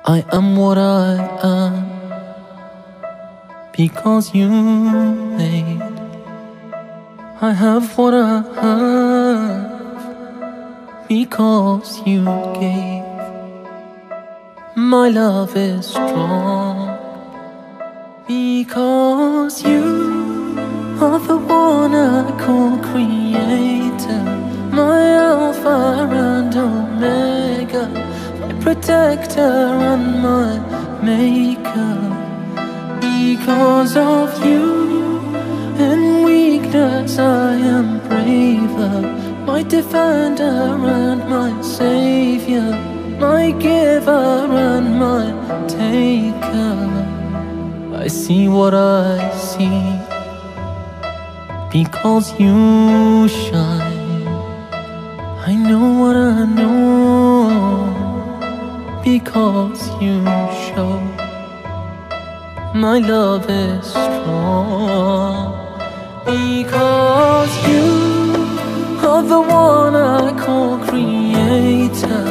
I am what I am because you made. I have what I have because you gave. My love is strong because you are the one I call creator, my Alpha and Omega, my protector and my maker. Because of you, in weakness I am braver, my defender and my savior, my giver and my taker. I see what I see because you shine. I know what I know because you show. My love is strong because you are the one I call creator,